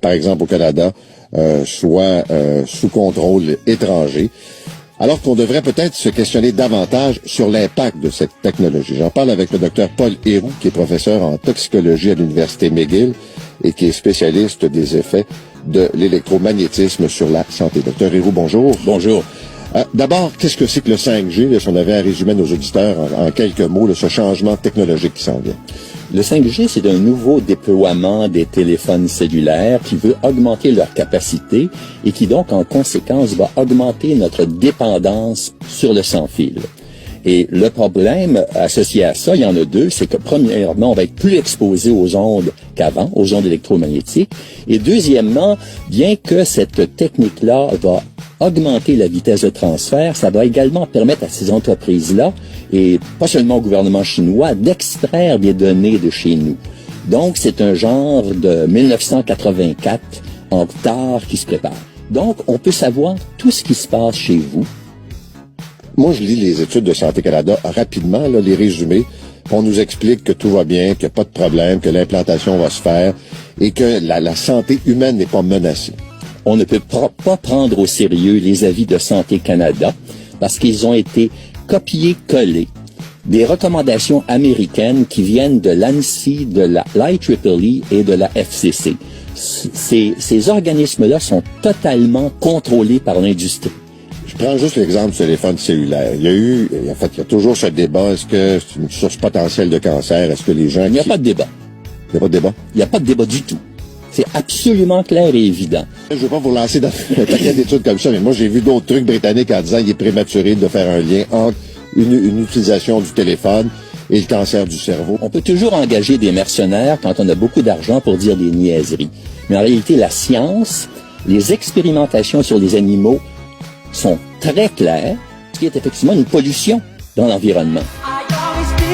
par exemple au Canada, soit sous contrôle étranger. Alors qu'on devrait peut-être se questionner davantage sur l'impact de cette technologie. J'en parle avec le docteur Paul Héroux, qui est professeur en toxicologie à l'Université McGill et qui est spécialiste des effets de l'électromagnétisme sur la santé. Docteur Héroux, bonjour. Bonjour. D'abord, qu'est-ce que c'est que le 5G, si on avait à résumer nos auditeurs en quelques mots, ce changement technologique qui s'en vient? Le 5G, c'est un nouveau déploiement des téléphones cellulaires qui veut augmenter leur capacité et qui donc, en conséquence, va augmenter notre dépendance sur le sans-fil. Et le problème associé à ça, il y en a deux, c'est que premièrement, on va être plus exposé aux ondes qu'avant, aux ondes électromagnétiques. Et deuxièmement, bien que cette technique-là va augmenter la vitesse de transfert, ça va également permettre à ces entreprises-là, et pas seulement au gouvernement chinois, d'extraire des données de chez nous. Donc, c'est un genre de 1984 en retard qui se prépare. Donc, on peut savoir tout ce qui se passe chez vous. Moi, je lis les études de Santé Canada rapidement, là, les résumés. On nous explique que tout va bien, qu'il n'y a pas de problème, que l'implantation va se faire et que la santé humaine n'est pas menacée. On ne peut pas prendre au sérieux les avis de Santé Canada parce qu'ils ont été copiés-collés des recommandations américaines qui viennent de l'ANSI, de la l'IEEE et de la FCC. Ces organismes-là sont totalement contrôlés par l'industrie. Je prends juste l'exemple du téléphone cellulaire. Il y a toujours ce débat. Est-ce que c'est une source potentielle de cancer? Est-ce que les gens... Il n'y a pas de débat. Il n'y a pas de débat? Il n'y a pas de débat du tout. C'est absolument clair et évident. Je ne veux pas vous lancer dans un paquet d'études comme ça, mais moi, j'ai vu d'autres trucs britanniques en disant qu'il est prématuré de faire un lien entre une utilisation du téléphone et le cancer du cerveau. On peut toujours engager des mercenaires quand on a beaucoup d'argent pour dire des niaiseries. Mais en réalité, la science, les expérimentations sur les animaux sont très claires, ce qui est effectivement une pollution dans l'environnement.